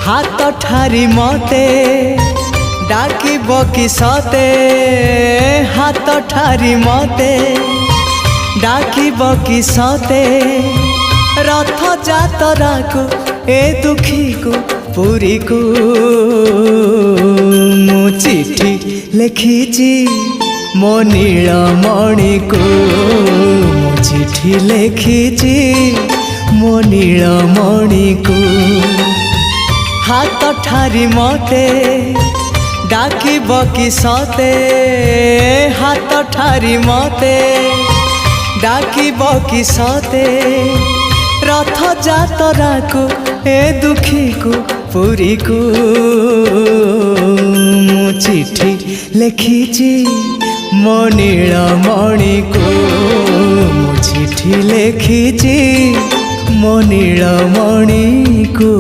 हाथ ठारी मते डाकिब कि सते हाथ ठारी मते डाकिब कि सते रथ जातरा को ए दुखी को पुरी को मु चिठी लिखिची मो नीलमणि को मु चिठी लिखिची मो नीलमणि को हाथ ठारी मते डाकिब कि सते हाथ ठारी मते डाकिब कि सते रथ जातरा को ए दुखी को पुरी को मु चिठी लिखिची मो नीलमणि को मु चिठी लिखिची मो नीलमणि को।